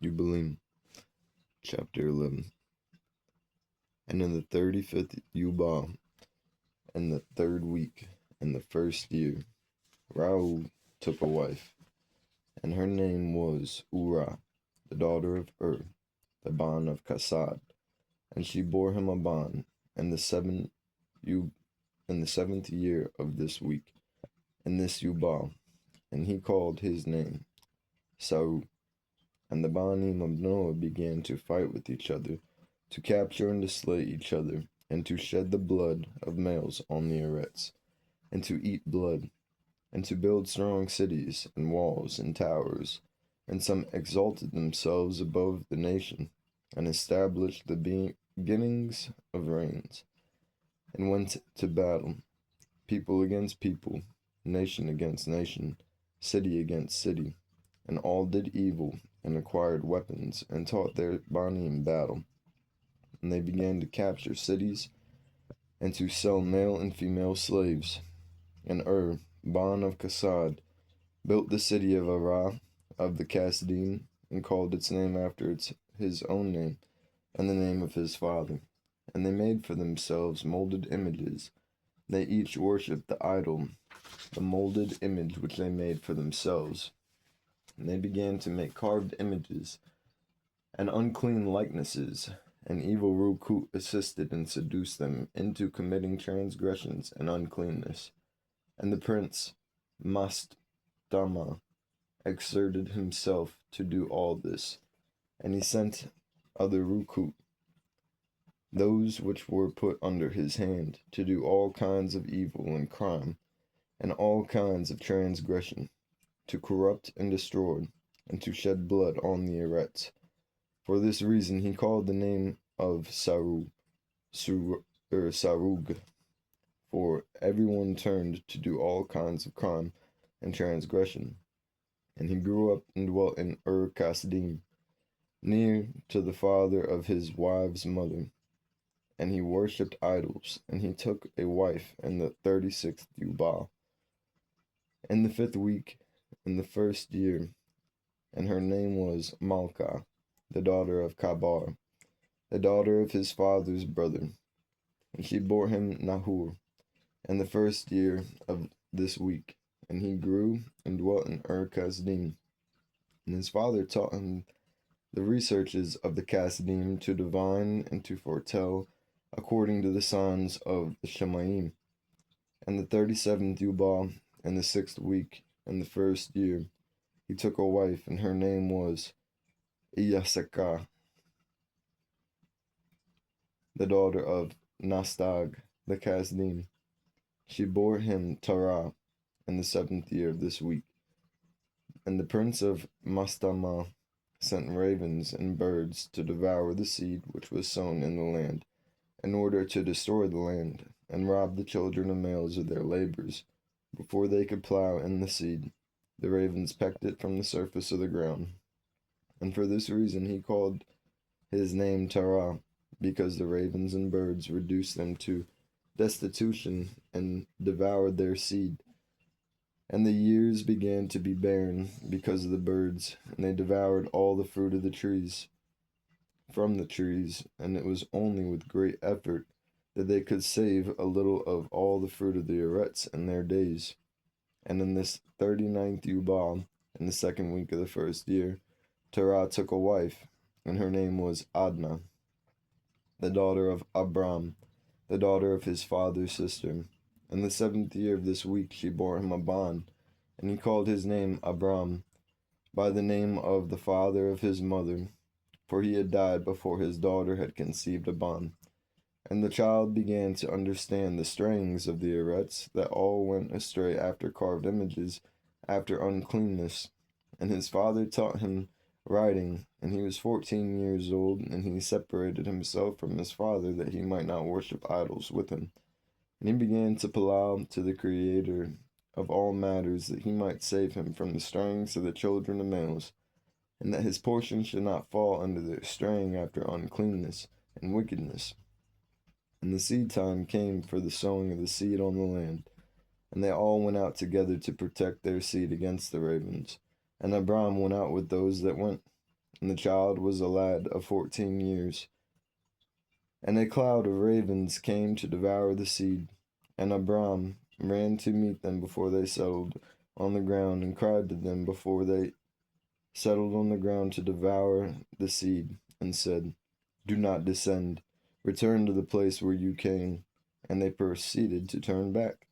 Yublym, chapter 11. And in the 35th Yubal, in the third week, in the first year, Raul took a wife, and her name was Urah, the daughter of the Ban of Kasad, and she bore him a Ban in the seventh year of this week, in this Yubal, and he called his name Saru. And the Banim of Noah began to fight with each other, to capture and to slay each other, and to shed the blood of males on the arets, and to eat blood, and to build strong cities, and walls, and towers. And some exalted themselves above the nation, and established the beginnings of reigns, and went to battle, people against people, nation against nation, city against city, and all did evil, and acquired weapons, and taught their Banim battle. And they began to capture cities, and to sell male and female slaves. And Ban of Kasad, built the city of Arah of the Kasdim, and called its name after his own name, and the name of his father. And they made for themselves molded images. They each worshipped the idol, the molded image which they made for themselves. And they began to make carved images and unclean likenesses, and evil Rukut assisted and seduced them into committing transgressions and uncleanness. And the prince Mastama exerted himself to do all this, and he sent other Rukut, those which were put under his hand, to do all kinds of evil and crime, and all kinds of transgression, to corrupt and destroy, and to shed blood on the arets. For this reason he called the name of Sarug, for everyone turned to do all kinds of crime and transgression. And he grew up and dwelt in Kasdim, near to the father of his wife's mother. And he worshipped idols, and he took a wife in the 36th Yubal, in the 5th week, in the first year, and her name was Malkah, the daughter of Kabar, the daughter of his father's brother. And she bore him Nahor, in the first year of this week, and he grew and dwelt in Kasdim. And his father taught him the researches of the Kasdim, to divine and to foretell, according to the signs of the Shemaim. And the 37th Yubal, in the 6th week, in the first year, he took a wife, and her name was Iyasakah, the daughter of Nastag, the Kasdim. She bore him Tarah in the 7th year of this week. And the prince of Mastama sent ravens and birds to devour the seed which was sown in the land, in order to destroy the land, and rob the children of males of their labors. Before they could plow in the seed, the ravens pecked it from the surface of the ground. And for this reason he called his name Tarah, because the ravens and birds reduced them to destitution and devoured their seed. And the years began to be barren because of the birds, and they devoured all the fruit of the trees from the trees, and it was only with great effort that they could save a little of all the fruit of the arets in their days. And in this 39th Yubal, in the 2nd week of the first year, Terah took a wife, and her name was Adnah, the daughter of Abram, the daughter of his father's sister. In the 7th year of this week she bore him a Ban, and he called his name Abram, by the name of the father of his mother, for he had died before his daughter had conceived a Ban. And the child began to understand the strayings of the arets, that all went astray after carved images, after uncleanness. And his father taught him writing, and he was 14 years old, and he separated himself from his father, that he might not worship idols with him. And he began to plow to the Creator of all matters, that he might save him from the strayings of the children of males, and that his portion should not fall under their straying after uncleanness and wickedness. And the seed time came for the sowing of the seed on the land, and they all went out together to protect their seed against the ravens. And Abram went out with those that went, and the child was a lad of 14 years. And a cloud of ravens came to devour the seed, and Abram ran to meet them before they settled on the ground, and cried to them before they settled on the ground to devour the seed, and said, "Do not descend, return to the place where you came." And they proceeded to turn back.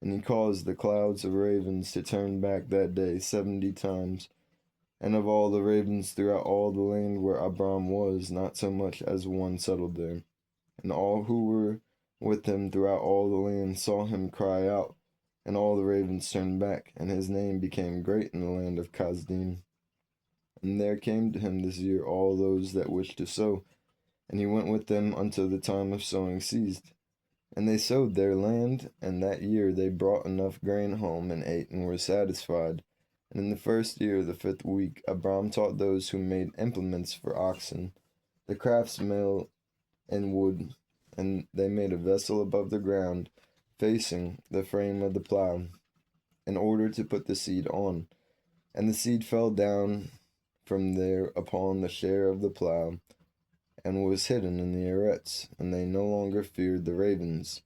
And he caused the clouds of ravens to turn back that day 70 times. And of all the ravens throughout all the land where Abram was, not so much as one settled there. And all who were with him throughout all the land saw him cry out, and all the ravens turned back, and his name became great in the land of Kasdim. And there came to him this year all those that wished to sow, and he went with them until the time of sowing ceased. And they sowed their land, and that year they brought enough grain home and ate and were satisfied. And in the first year of the 5th week, Abram taught those who made implements for oxen, the craftsmill in wood, and they made a vessel above the ground, facing the frame of the plow, in order to put the seed on. And the seed fell down from there upon the share of the plow, and was hidden in the arets, and they no longer feared the ravens.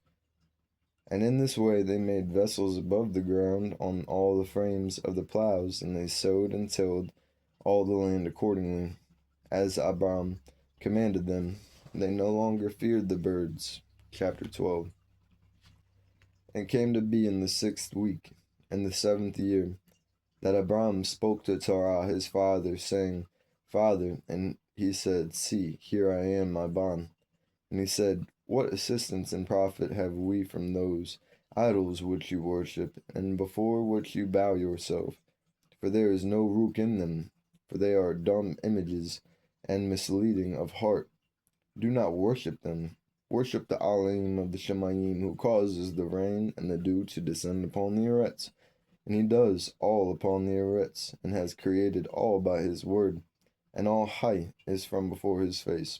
And in this way they made vessels above the ground on all the frames of the plows, and they sowed and tilled all the land accordingly, as Abram commanded them. They no longer feared the birds. Chapter 12. And it came to be in the 6th week, in the 7th year, that Abram spoke to Terah his father, saying, "Father," and he said, "See, here I am, my bond." And he said, "What assistance and profit have we from those idols which you worship, and before which you bow yourself? For there is no root in them, for they are dumb images, and misleading of heart. Do not worship them. Worship the Alim of the Shemayim, who causes the rain and the dew to descend upon the arets. And he does all upon the arets, and has created all by his word, and all high is from before his face.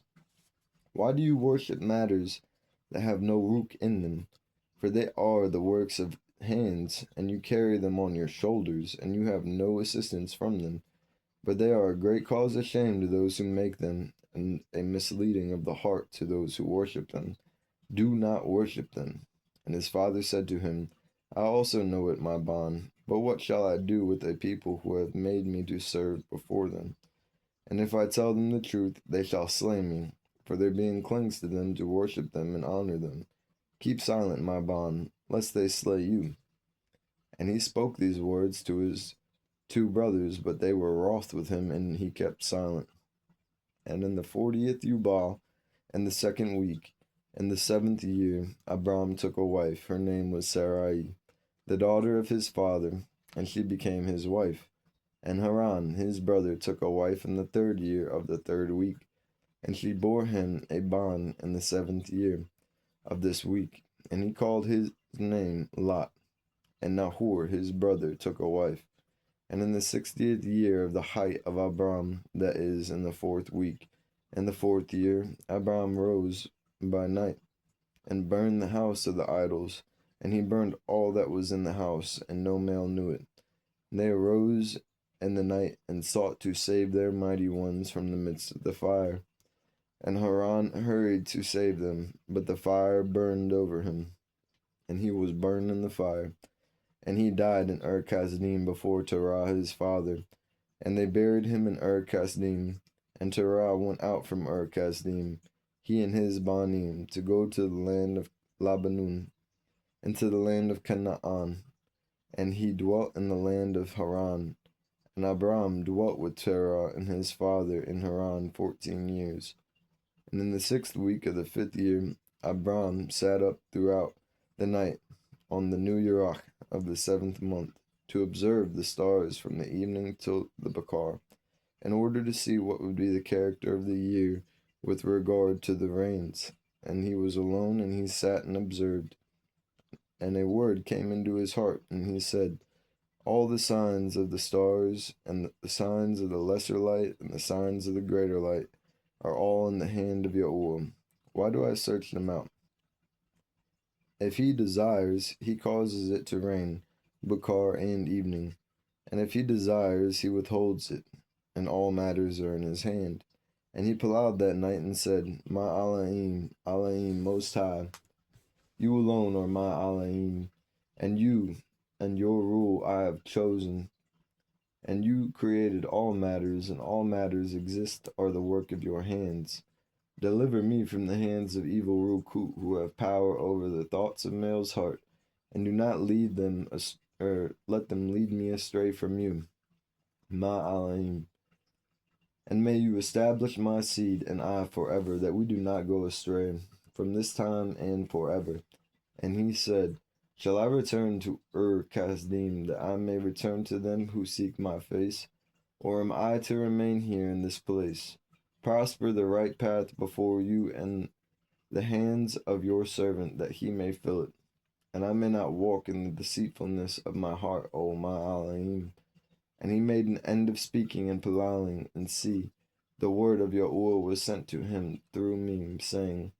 Why do you worship matters that have no root in them? For they are the works of hands, and you carry them on your shoulders, and you have no assistance from them. But they are a great cause of shame to those who make them, and a misleading of the heart to those who worship them. Do not worship them." And his father said to him, "I also know it, my bond, but what shall I do with a people who have made me to serve before them? And if I tell them the truth, they shall slay me, for their being clings to them to worship them and honor them. Keep silent, my bond, lest they slay you." And he spoke these words to his 2 brothers, but they were wroth with him, and he kept silent. And in the 40th Yubal, in the 2nd week, in the 7th year, Abram took a wife. Her name was Sarai, the daughter of his father, and she became his wife. And Haran, his brother, took a wife in the 3rd year of the 3rd week, and she bore him a bond in the 7th year of this week, and he called his name Lot. And Nahor, his brother, took a wife. And in the 60th year of the height of Abram, that is, in the 4th week, in the 4th year, Abram rose by night, and burned the house of the idols, and he burned all that was in the house, and no male knew it. And they arose in the night, and sought to save their mighty ones from the midst of the fire. And Haran hurried to save them, but the fire burned over him, and he was burned in the fire. And he died in Kasdim before Terah his father. And they buried him in Kasdim. And Terah went out from Kasdim, he and his Banim, to go to the land of Labanun, and to the land of Canaan. And he dwelt in the land of Haran. And Abram dwelt with Terah and his father in Haran 14 years. And in the 6th week of the 5th year, Abram sat up throughout the night on the new Yerach of the 7th month, to observe the stars from the evening till the Bakar, in order to see what would be the character of the year with regard to the rains. And he was alone, and he sat and observed. And a word came into his heart, and he said, "All the signs of the stars, and the signs of the lesser light, and the signs of the greater light, are all in the hand of Yahuwah. Why do I search them out? If he desires, he causes it to rain, Bakar and evening. And if he desires, he withholds it. and all matters are in his hand. And he plowed that night and said, My Elohim, Elohim Most High, you alone are my Elohim, and you and your rule I have chosen. And you created all matters, and all matters exist are the work of your hands. Deliver me from the hands of evil Ruku, who have power over the thoughts of male's heart, and do not lead them or let them lead me astray from you, my Elohim. And may you establish my seed and I forever, that we do not go astray from this time and forever. And he said, Shall I return to Kasdim, that I may return to them who seek my face? Or am I to remain here in this place? Prosper the right path before you and the hands of your servant, that he may fill it. And I may not walk in the deceitfulness of my heart, O my Elohim. And he made an end of speaking and plowing, and see, the word of Yahuwah was sent to him through me, saying,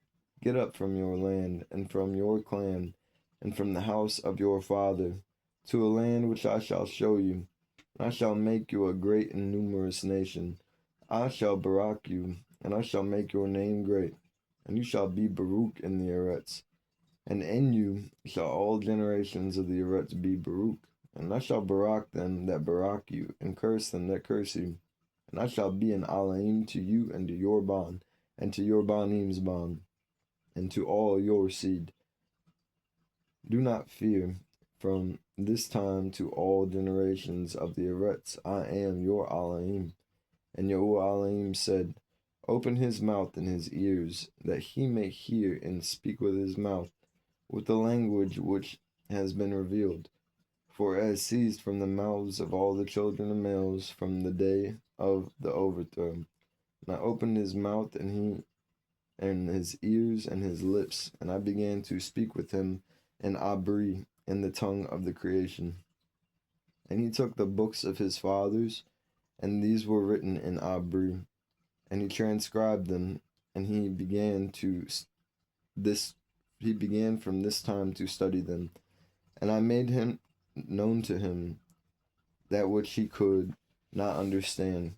Get up from your land, and from your clan, and from the house of your father, to a land which I shall show you. And I shall make you a great and numerous nation. I shall barak you, and I shall make your name great, and you shall be Baruch in the Eretz. And in you shall all generations of the Eretz be Baruch. And I shall barak them that barak you, and curse them that curse you. And I shall be an Elohim to you and to your bond, and to your Banim's bond, and to all your seed. Do not fear, from this time to all generations of the Eretz, I am your Elohim. And Yahuwah Elohim said, Open his mouth and his ears, that he may hear and speak with his mouth, with the language which has been revealed. For it has ceased from the mouths of all the children of males from the day of the overthrow. And I opened his mouth and his ears and his lips, and I began to speak with him in Abri, in the tongue of the creation. And he took the books of his fathers, and these were written in Abri, and he transcribed them, and he began from this time to study them. And I made him known to him that which he could not understand.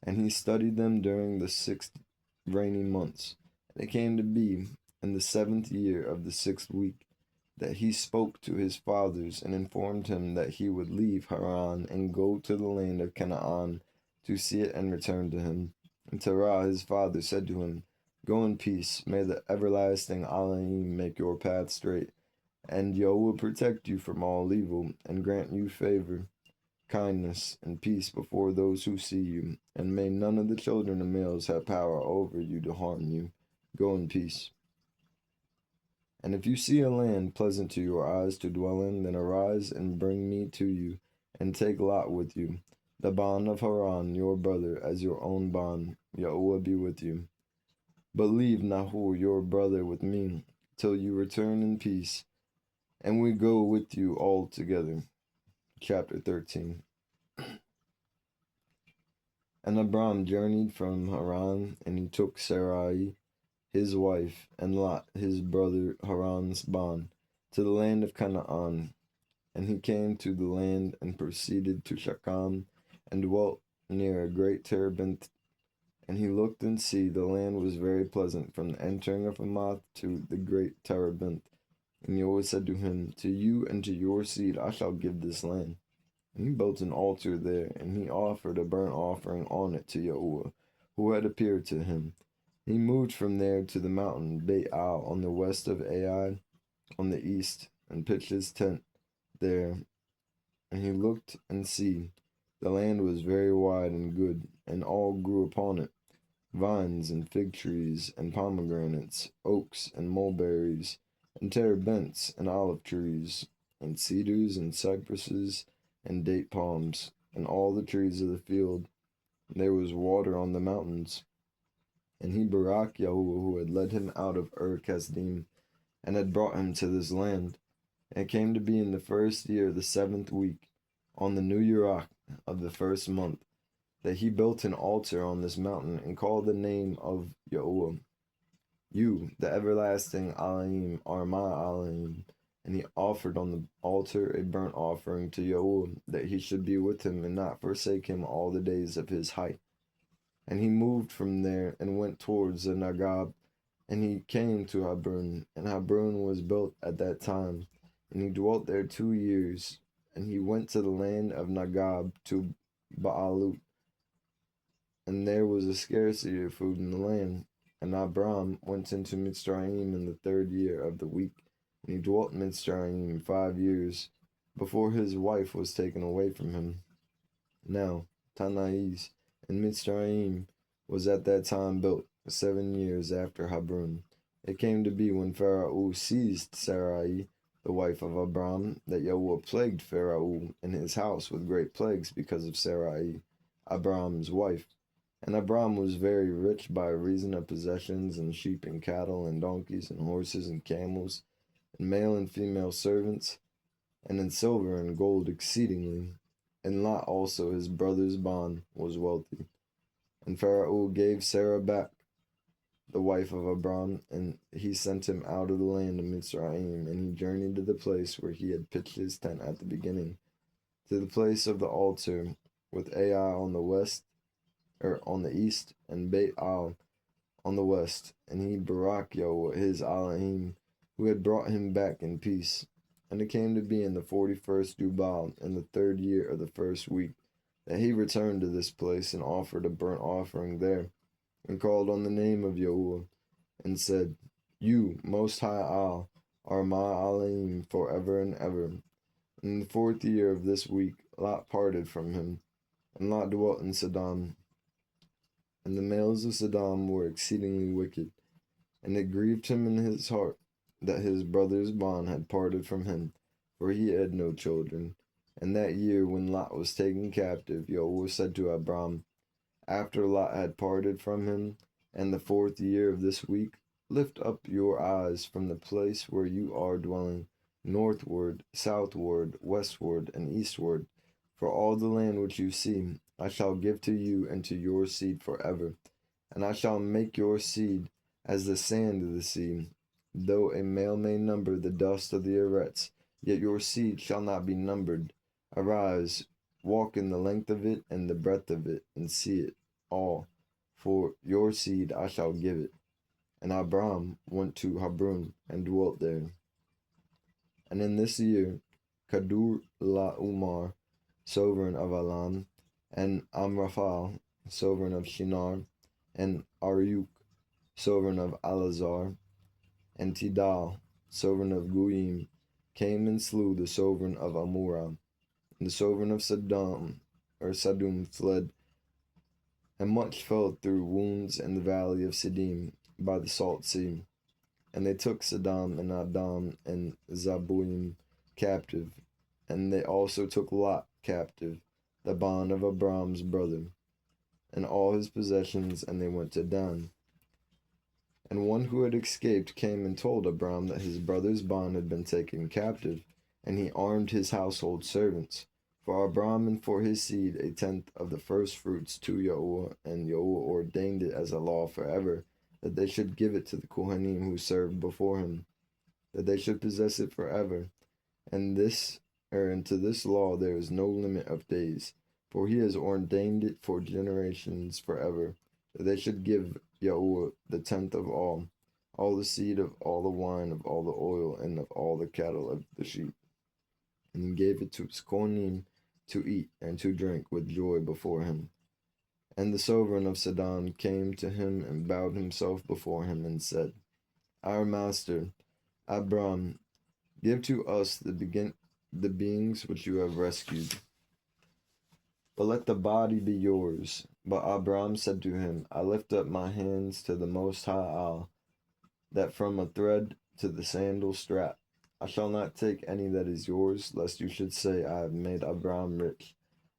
And he studied them during the 6 rainy months. And it came to be in the 7th year of the 6th week that he spoke to his fathers and informed him that he would leave Haran and go to the land of Canaan to see it and return to him. And Terah his father said to him, Go in peace, may the everlasting Elohim make your path straight, and Yahuwah protect you from all evil, and grant you favor, kindness, and peace before those who see you, and may none of the children of males have power over you to harm you. Go in peace. And if you see a land pleasant to your eyes to dwell in, then arise and bring me to you, and take Lot with you, the bond of Haran, your brother, as your own bond. Yahuwah be with you. But leave Nahor, your brother, with me, till you return in peace, and we go with you all together. Chapter 13. And Abram journeyed from Haran, and he took Sarai, his wife, and Lot, his brother, Haran's bond, to the land of Canaan. And he came to the land, and proceeded to Shechem, and dwelt near a great terebinth. And he looked and see, the land was very pleasant, from the entering of Hamath to the great terebinth. And Yahuwah said to him, To you and to your seed I shall give this land. And he built an altar there, and he offered a burnt offering on it to Yahuwah, who had appeared to him. He moved from there to the mountain Beit Al on the west of Ai, on the east, and pitched his tent there. And he looked and see, the land was very wide and good, and all grew upon it, vines and fig trees and pomegranates, oaks and mulberries, and terebinths and olive trees, and cedars and cypresses and date palms, and all the trees of the field. And there was water on the mountains. And he barak Yahuwah, who had led him out of Kasdim, and had brought him to this land. And it came to be in the 1st year of the 7th week, on the new Yirach of the 1st month, that he built an altar on this mountain, and called the name of Yahuwah. You, the everlasting Elohim, are my Elohim, And he offered on the altar a burnt offering to Yahuwah, that he should be with him and not forsake him all the days of his height. And he moved from there and went towards the Nagab, and he came to Hebron, and Hebron was built at that time, and he dwelt there 2 years. And he went to the land of Nagab to Baalut, and there was a scarcity of food in the land. And Abram went into Mitzrayim in the 3rd year of the week, and he dwelt in Mitzrayim 5 years, before his wife was taken away from him. Now, Tanais and Mitzrayim was at that time built 7 years after Hebron. It came to be when Pharaoh seized Sarai, the wife of Abram, that Yahweh plagued Pharaoh and his house with great plagues because of Sarai, Abram's wife. And Abram was very rich by reason of possessions and sheep and cattle and donkeys and horses and camels and male and female servants, and in silver and gold exceedingly. And Lot also his brother's bond was wealthy. And Pharaoh gave Sarah back, the wife of Abram, and he sent him out of the land of Mitzrayim, and he journeyed to the place where he had pitched his tent at the beginning, to the place of the altar, with Ai on the west, or on the east, and Beit Al on the west. And he Barak Yahweh his Elohim, who had brought him back in peace. And it came to be in the 41st Jubal, in the 3rd year of the 1st week, that he returned to this place and offered a burnt offering there, and called on the name of Yahuwah, and said, You, Most High Al, are my Elohim forever and ever. In the 4th year of this week, Lot parted from him, and Lot dwelt in Sodom. And the males of Sodom were exceedingly wicked, and it grieved him in his heart that his brother's bond had parted from him, for he had no children. And that year when Lot was taken captive, Yahweh said to Abram, after Lot had parted from him, and the 4th year of this week, lift up your eyes from the place where you are dwelling, northward, southward, westward, and eastward, for all the land which you see, I shall give to you and to your seed forever. And I shall make your seed as the sand of the sea. Though a male may number the dust of the earths, yet your seed shall not be numbered. Arise, walk in the length of it and the breadth of it, and see it all. For your seed I shall give it. And Abram went to Hebron and dwelt there. And in this year, Kadur la Umar, sovereign of Elam, and Amraphel, sovereign of Shinar, and Ariuk, sovereign of Alazar, and Tidal, sovereign of Goyim, came and slew the sovereign of Amorah. And the sovereign of Sadum fled, and much fell through wounds in the valley of Siddim by the salt sea. And they took Saddam and Adam and Zaboim captive, and they also took Lot captive, the bond of Abram's brother, and all his possessions, and they went to Dan. And one who had escaped came and told Abram that his brother's bond had been taken captive, and he armed his household servants. For Abram and for his seed 1/10 of the first fruits to Yahuwah, and Yahuwah ordained it as a law forever, that they should give it to the Kohanim who served before him, that they should possess it forever. And to this law there is no limit of days, for he has ordained it for generations forever, that they should give Yahuwah the 10th of all the seed of all the wine of all the oil and of all the cattle of the sheep. And he gave it to his Kohanim to eat and to drink with joy before him. And the sovereign of Sidon came to him and bowed himself before him and said, Our master, Abram, give to us the beings which you have rescued, but let the body be yours. But Abram said to him, I lift up my hands to the Most High Al, that from a thread to the sandal strap, I shall not take any that is yours, lest you should say, I have made Abram rich,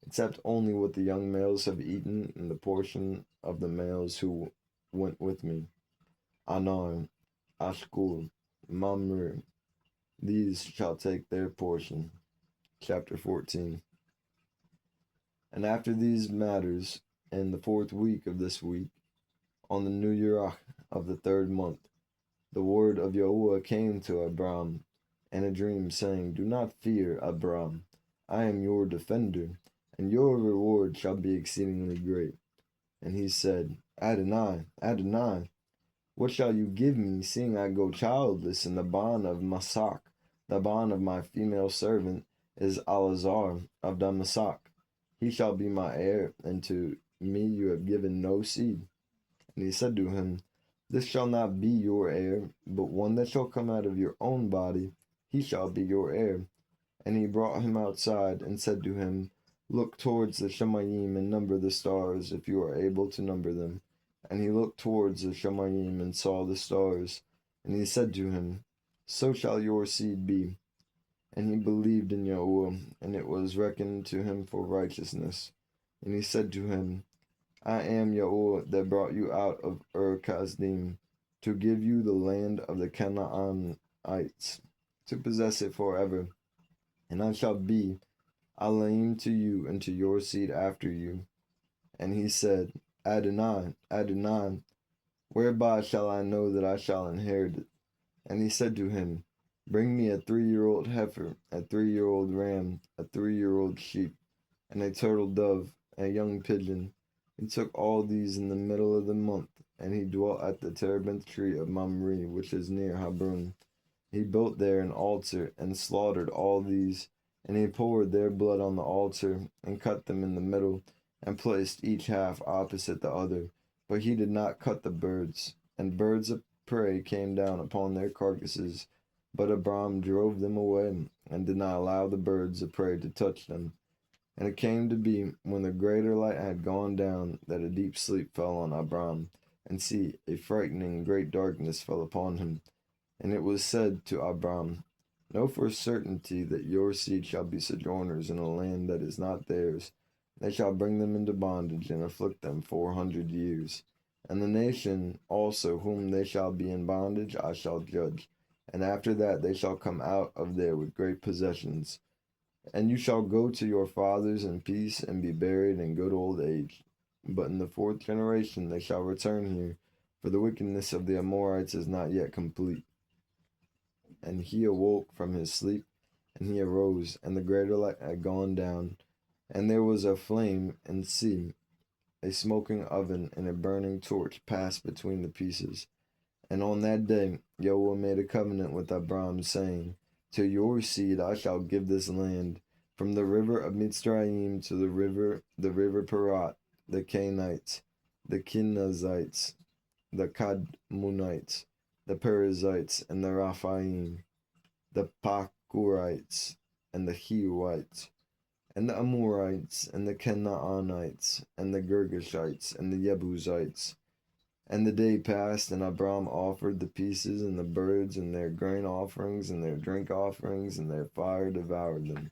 except only what the young males have eaten, and the portion of the males who went with me. Anar, Ashkul, Mamre, these shall take their portion. Chapter 14. And after these matters, in the 4th week of this week, on the new year of the 3rd month, the word of Yahuwah came to Abram, in a dream, saying, Do not fear, Abram. I am your defender, and your reward shall be exceedingly great. And he said, Adonai, Adonai, what shall you give me, seeing I go childless, and the bond of Masak, the bond of my female servant, is Alazar of Damasak? He shall be my heir, and to me you have given no seed. And he said to him, This shall not be your heir, but one that shall come out of your own body, he shall be your heir. And he brought him outside, and said to him, Look towards the Shemayim, and number the stars, if you are able to number them. And he looked towards the Shemayim, and saw the stars. And he said to him, So shall your seed be. And he believed in Yahuwah, and it was reckoned to him for righteousness. And he said to him, I am Yahuwah that brought you out of Kasdim, to give you the land of the Canaanites, to possess it forever. And I shall be Elohim to you and to your seed after you. And he said, Adonai, Adonai, whereby shall I know that I shall inherit it? And he said to him, Bring me a 3-year-old heifer, a 3-year-old ram, a 3-year-old sheep, and a turtle dove, a young pigeon. He took all these in the middle of the month, and he dwelt at the terebinth tree of Mamre, which is near Hebron. He built there an altar, and slaughtered all these, and he poured their blood on the altar, and cut them in the middle, and placed each half opposite the other. But he did not cut the birds, and birds of prey came down upon their carcasses. But Abram drove them away, and did not allow the birds of prey to touch them. And it came to be, when the greater light had gone down, that a deep sleep fell on Abram, and see, a frightening great darkness fell upon him. And it was said to Abram, Know for certainty that your seed shall be sojourners in a land that is not theirs. They shall bring them into bondage, and afflict them 400 years. And the nation also whom they shall be in bondage I shall judge. And after that they shall come out of there with great possessions. And you shall go to your fathers in peace, and be buried in good old age. But in the 4th generation they shall return here, for the wickedness of the Amorites is not yet complete. And he awoke from his sleep, and he arose, and the greater light had gone down, and there was a flame, and see, a smoking oven and a burning torch passed between the pieces. And on that day Yahuwah made a covenant with Abram, saying, To your seed I shall give this land, from the river of Mitzrayim to the river Parat, the Canaanites, the Kenizzites, the Kadmonites, the Perizzites, and the Raphaim, the Pakurites, and the Hivites, and the Amorites, and the Canaanites, and the Girgashites, and the Jebusites. And the day passed, and Abram offered the pieces and the birds, and their grain offerings, and their drink offerings, and their fire devoured them.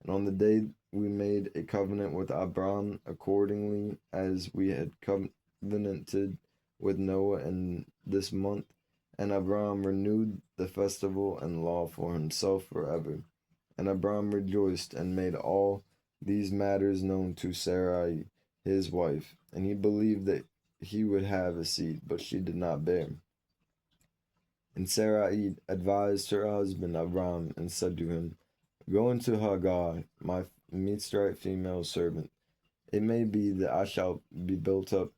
And on the day we made a covenant with Abram, accordingly as we had covenanted with Noah in this month, and Abram renewed the festival and law for himself forever. And Abram rejoiced, and made all these matters known to Sarai his wife, and he believed that he would have a seed, but she did not bear. And Sarai advised her husband Abram, and said to him, Go into Hagar, my Mitzrayite female servant. It may be that I shall be built up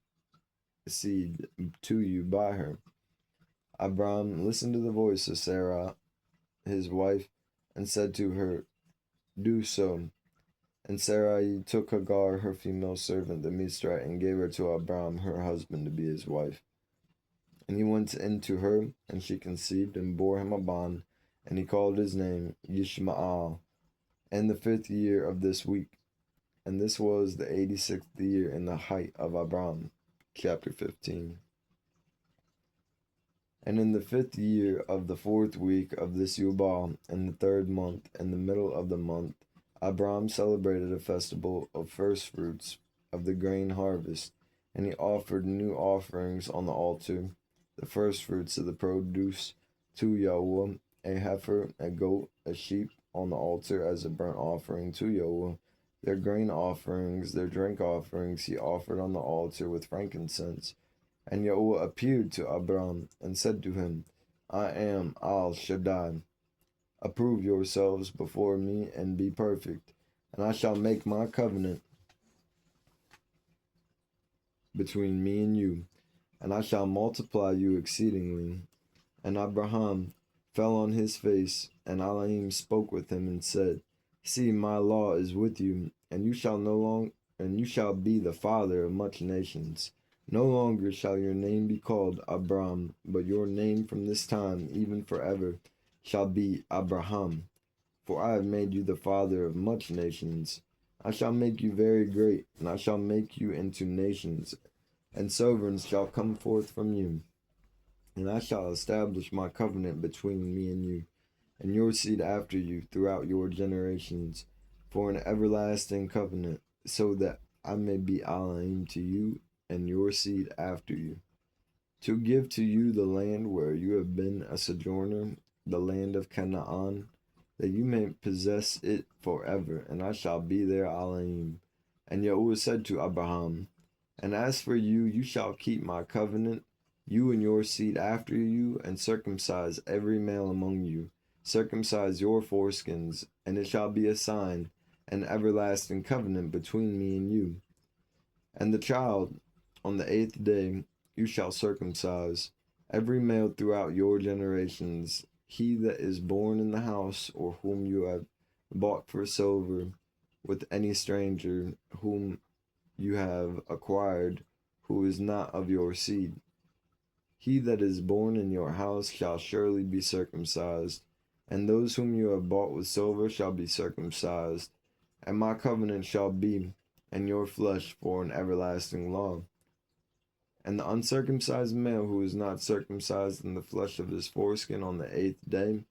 seed to you by her. Abram listened to the voice of Sarah, his wife, and said to her, Do so. And Sarai took Hagar, her female servant, the Mitzrayite, and gave her to Abram, her husband, to be his wife. And he went in to her, and she conceived, and bore him a bond, and he called his name Yishmael, in the 5th year of this week. And this was the 86th year in the height of Abram. Chapter 15. And in the 5th year of the 4th week of this Yubal, in the 3rd month, in the middle of the month, Abram celebrated a festival of first fruits of the grain harvest, and he offered new offerings on the altar, the first fruits of the produce to Yahuwah, a heifer, a goat, a sheep on the altar as a burnt offering to Yahuwah. Their grain offerings, their drink offerings he offered on the altar with frankincense. And Yahuwah appeared to Abram and said to him, I am Al Shaddai. Approve yourselves before me and be perfect, and I shall make my covenant between me and you, and I shall multiply you exceedingly. And Abraham fell on his face, and Elohim spoke with him and said, See, my law is with you, and you shall be the father of much nations. No longer shall your name be called Abram, but your name from this time, even forever, shall be Abraham. For I have made you the father of much nations. I shall make you very great, and I shall make you into nations, and sovereigns shall come forth from you. And I shall establish my covenant between me and your seed after you throughout your generations, for an everlasting covenant, so that I may be Elohim to you and your seed after you, to give to you the land where you have been a sojourner, the land of Canaan, that you may possess it forever, and I shall be their Elohim. And Yahuwah said to Abraham, And as for you, you shall keep my covenant, you and your seed after you, and circumcise every male among you. Circumcise your foreskins, and it shall be a sign, an everlasting covenant between me and you. And the child, on the 8th day, you shall circumcise every male throughout your generations, he that is born in the house, or whom you have bought for silver, with any stranger whom you have acquired, who is not of your seed. He that is born in your house shall surely be circumcised, and those whom you have bought with silver shall be circumcised, and my covenant shall be in your flesh for an everlasting law. And the uncircumcised male who is not circumcised in the flesh of his foreskin on the 8th day,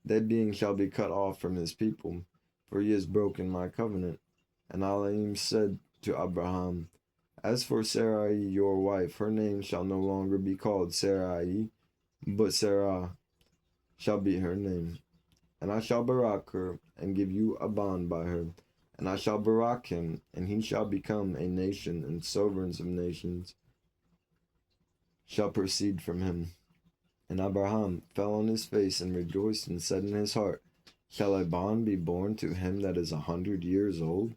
that being shall be cut off from his people, for he has broken my covenant. And Elohim said to Abraham, As for Sarai your wife, her name shall no longer be called Sarai, but Sarah shall be her name. And I shall barak her, and give you a bond by her. And I shall barak him, and he shall become a nation, and sovereigns of nations shall proceed from him. And Abraham fell on his face and rejoiced, and said in his heart, Shall a bond be born to him that is 100 years old?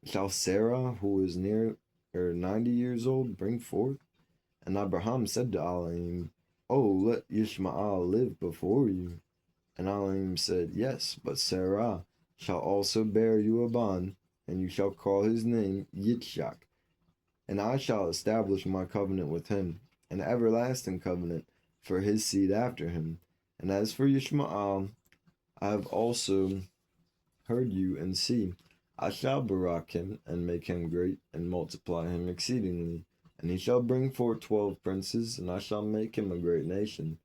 Shall Sarah, who is near 90 years old, bring forth? And Abraham said to Elohim, Oh, let Ishmael live before you. And Elohim said, Yes, but Sarah shall also bear you a bond, and you shall call his name Yitzchak. And I shall establish my covenant with him, an everlasting covenant for his seed after him. And as for Ishmael, I have also heard you, and see, I shall barak him, and make him great, and multiply him exceedingly. And he shall bring forth 12 princes, and I shall make him a great nation.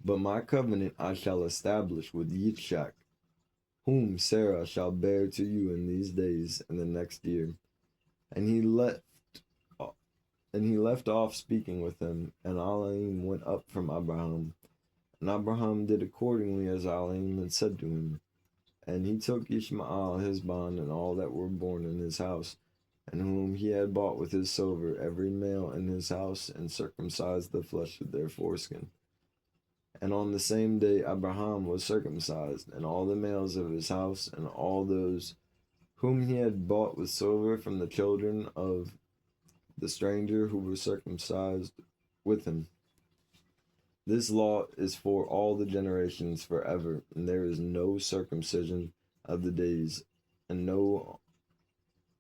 But my covenant I shall establish with Yitzchak, whom Sarah shall bear to you in these days and the next year. And he left off speaking with him, and Elohim went up from Abraham. And Abraham did accordingly as Elohim had said to him. And he took Ishmael his bond, and all that were born in his house, and whom he had bought with his silver, every male in his house, and circumcised the flesh of their foreskin. And on the same day Abraham was circumcised, and all the males of his house, and all those whom he had bought with silver from the children of the stranger who were circumcised with him. This law is for all the generations forever, and there is no circumcision of the days, and no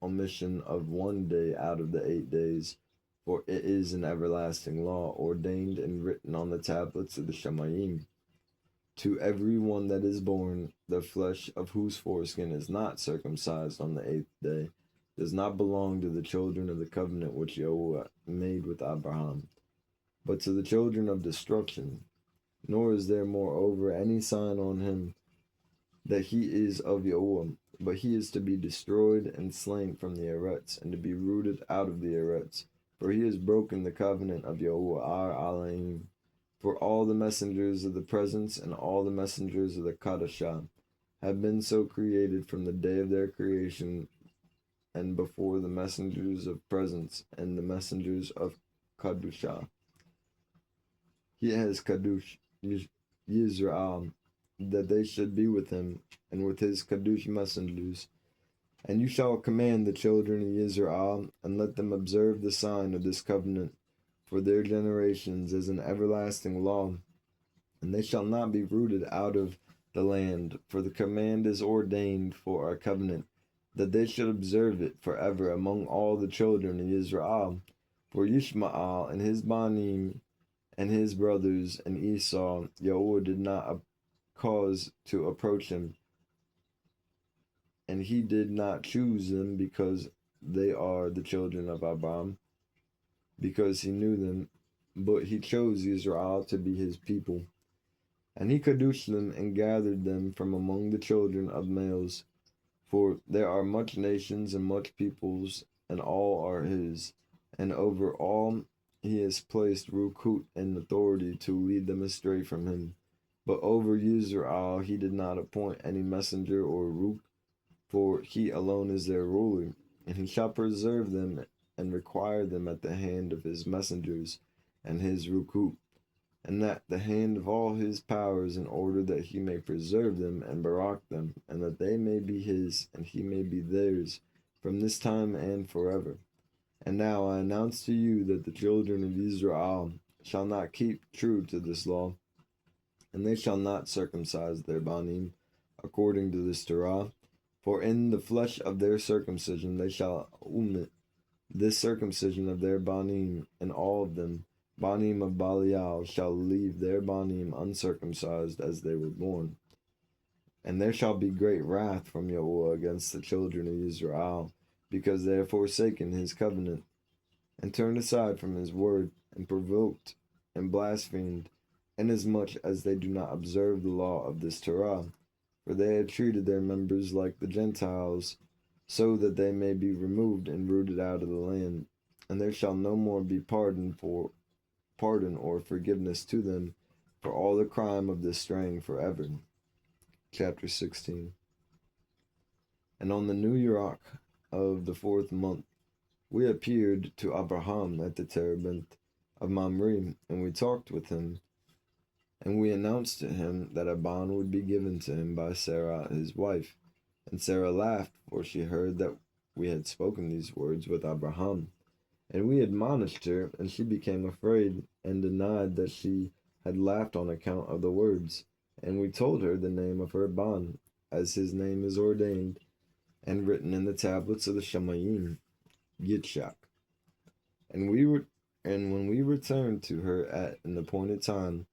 omission of one day out of the 8 days, for it is an everlasting law, ordained and written on the tablets of the Shemayim. To every one that is born, the flesh of whose foreskin is not circumcised on the 8th day, does not belong to the children of the covenant which Yahuwah made with Abraham, but to the children of destruction. Nor is there moreover any sign on him that he is of Yahuwah, but he is to be destroyed and slain from the Eretz, and to be rooted out of the Eretz, for he has broken the covenant of Yahuwah our Elohim. For all the messengers of the presence and all the messengers of the Kadashah have been so created from the day of their creation, and before the messengers of presence and the messengers of Kadushah. He has Kadush Yisrael, that they should be with him, and with his Kadush messengers. And you shall command the children of Israel, and let them observe the sign of this covenant for their generations as an everlasting law, and they shall not be rooted out of the land, for the command is ordained for our covenant, that they should observe it forever among all the children of Israel. For Yishmael and his Banim and his brothers and Esau, Yahuwah did not cause to approach him, and he did not choose them because they are the children of Abraham, because he knew them, but he chose Israel to be his people. And he kadushed them and gathered them from among the children of males, for there are much nations and much peoples, and all are his. And over all he has placed Rukut and authority to lead them astray from him. But over Israel he did not appoint any messenger or Ruk, for he alone is their ruler, and he shall preserve them and require them at the hand of his messengers and his Rukut, and at the hand of all his powers, in order that he may preserve them and barak them, and that they may be his, and he may be theirs, from this time and forever. And now I announce to you that the children of Israel shall not keep true to this law, and they shall not circumcise their banim according to this Torah, for in the flesh of their circumcision they shall omit this circumcision of their banim, and all of them, Banim of Belial, shall leave their Banim uncircumcised as they were born. And there shall be great wrath from Yahuwah against the children of Israel, because they have forsaken his covenant, and turned aside from his word, and provoked and blasphemed, inasmuch as they do not observe the law of this Torah. For they have treated their members like the Gentiles, so that they may be removed and rooted out of the land. And there shall no more be pardon or forgiveness to them for all the crime of this straying forever. Chapter 16. And on the new Yirach of the 4th month, we appeared to Abraham at the terebinth of Mamre, and we talked with him, and we announced to him that a bond would be given to him by Sarah his wife. And Sarah laughed, for she heard that we had spoken these words with Abraham. And we admonished her, and she became afraid, and denied that she had laughed on account of the words. And we told her the name of her bond, as his name is ordained, and written in the tablets of the Shemayim, Yitzchak. And when we returned to her at an appointed time,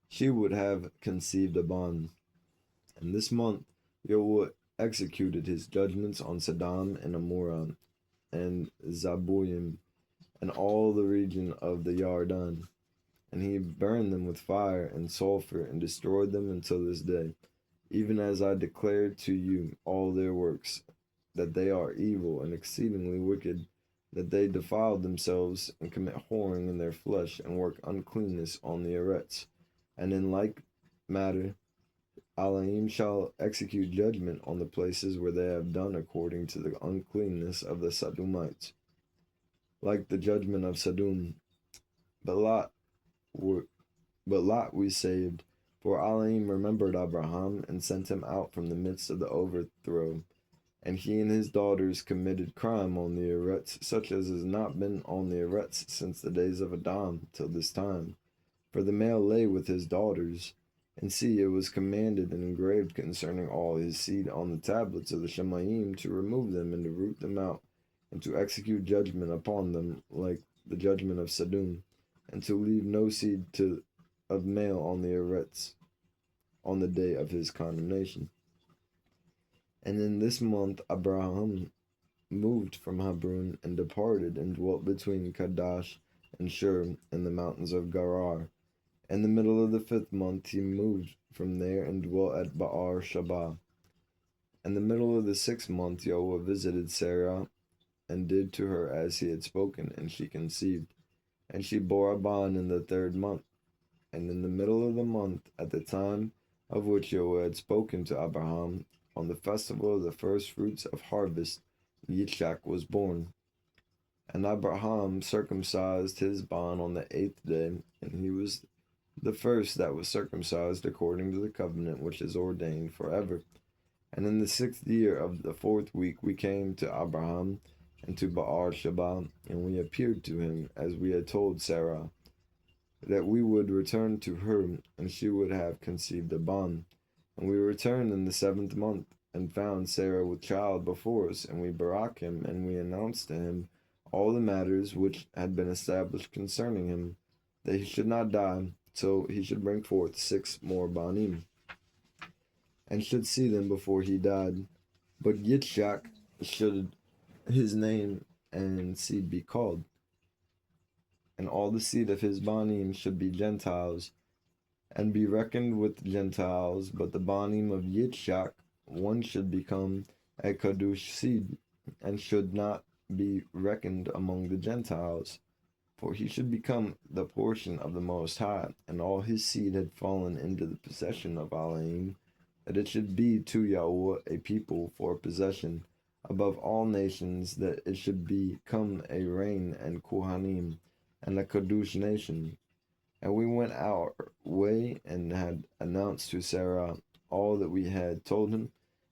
she would have conceived a bond. And this month Yahuwah executed his judgments on Sodom and Amorah, and Zeboim, and all the region of the Yarden, and he burned them with fire and sulfur, and destroyed them until this day, even as I declared to you all their works, that they are evil and exceedingly wicked, that they defile themselves and commit whoring in their flesh, and work uncleanness on the Eretz. And in like matter, Elohim shall execute judgment on the places where they have done according to the uncleanness of the Sodomites, like the judgment of Sodom. But Lot we saved, for Elohim remembered Abraham and sent him out from the midst of the overthrow. And he and his daughters committed crime on the Eretz, such as has not been on the Eretz since the days of Adam till this time. For the male lay with his daughters. And see, it was commanded and engraved concerning all his seed on the tablets of the Shemayim to remove them and to root them out, and to execute judgment upon them like the judgment of Sodom, and to leave no seed of male on the Eretz on the day of his condemnation. And in this month Abraham moved from Hebron and departed and dwelt between Kadesh and Shur in the mountains of Gerar. In the middle of the 5th month he moved from there and dwelt at Ba'ar Shabah. In the middle of the 6th month Yahuwah visited Sarah, and did to her as he had spoken, and she conceived. And she bore a bond in the 3rd month. And in the middle of the month, at the time of which Yahuwah had spoken to Abraham, on the festival of the first fruits of harvest, Yitzchak was born. And Abraham circumcised his bond on the 8th day, and he was the first that was circumcised according to the covenant which is ordained forever. And in the 6th year of the 4th week we came to Abraham and to Baal-sheba, and we appeared to him as we had told Sarah, that we would return to her, and she would have conceived a bond. And we returned in the 7th month, and found Sarah with child before us, and we barak him, and we announced to him all the matters which had been established concerning him, that he should not die, so he should bring forth 6 more banim, and should see them before he died. But Yitzchak should his name and seed be called, and all the seed of his banim should be Gentiles, and be reckoned with the Gentiles. But the banim of Yitzchak, one should become a kadush seed, and should not be reckoned among the Gentiles, for he should become the portion of the Most High, and all his seed had fallen into the possession of Elohim, that it should be to Yahuwah a people for possession above all nations, that it should become a reign and Kohanim, and a Kadush nation. And we went our way and had announced to Sarah all that we had told him,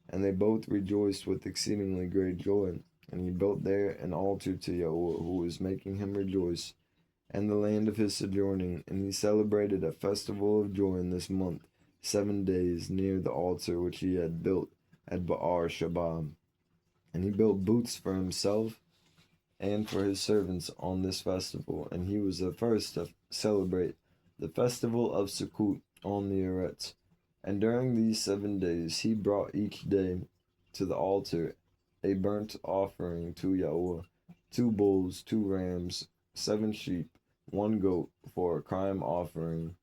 and they both rejoiced with exceedingly great joy. And he built there an altar to Yahuwah, who was making him rejoice, and the land of his sojourning. And he celebrated a festival of joy in this month, 7 days, near the altar which he had built at Baal-sheba. And he built booths for himself and for his servants on this festival, and he was the first to celebrate the festival of Sukkot on the Eretz. And during these 7 days he brought each day to the altar a burnt offering to Yahuwah, 2 bulls, 2 rams, 7 sheep, 1 goat for a crime offering,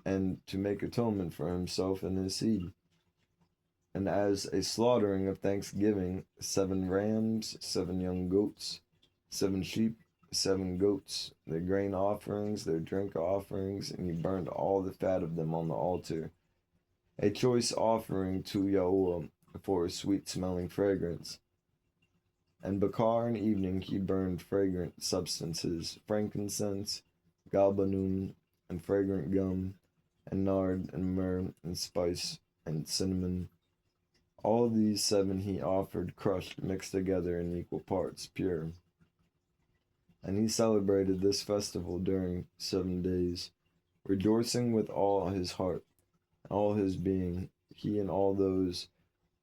and to make atonement for himself and his seed. And as a slaughtering of thanksgiving, 7 rams, 7 young goats, 7 sheep, 7 goats, their grain offerings, their drink offerings, and he burned all the fat of them on the altar, a choice offering to Yahuwah for a sweet-smelling fragrance. And Bakar in evening he burned fragrant substances, frankincense, galbanum, and fragrant gum, and nard, and myrrh, and spice, and cinnamon. All these 7 he offered crushed, mixed together in equal parts, pure. And he celebrated this festival during 7 days, rejoicing with all his heart, and all his being, he and all those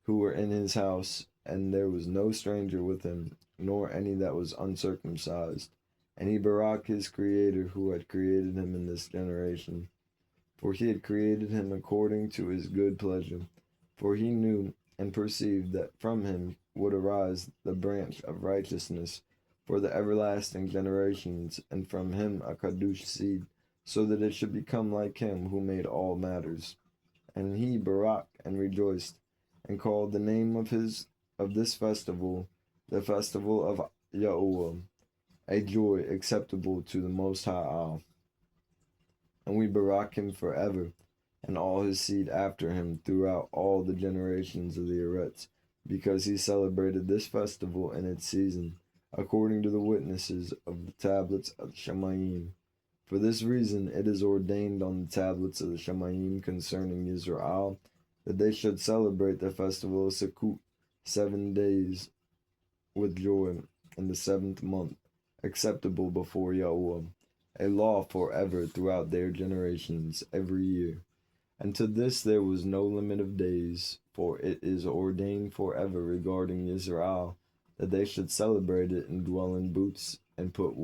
who were in his house, and there was no stranger with him, nor any that was uncircumcised. And he barak his Creator, who had created him in this generation, for he had created him according to his good pleasure. For he knew and perceived that from him would arise the branch of righteousness for the everlasting generations, and from him a kadush seed, so that it should become like him who made all matters. And he barak and rejoiced, and called the name of this festival the festival of Yahuwah, a joy acceptable to the Most High. And we barak him forever, and all his seed after him throughout all the generations of the Eretz, because he celebrated this festival in its season, according to the witnesses of the tablets of the Shemayim. For this reason it is ordained on the tablets of the Shemayim concerning Israel, that they should celebrate the festival of Sukkot 7 days with joy in the 7th month, acceptable before Yahuwah, a law forever throughout their generations, every year. And to this there was no limit of days, for it is ordained forever regarding Israel, that they should celebrate it and dwell in booths, and put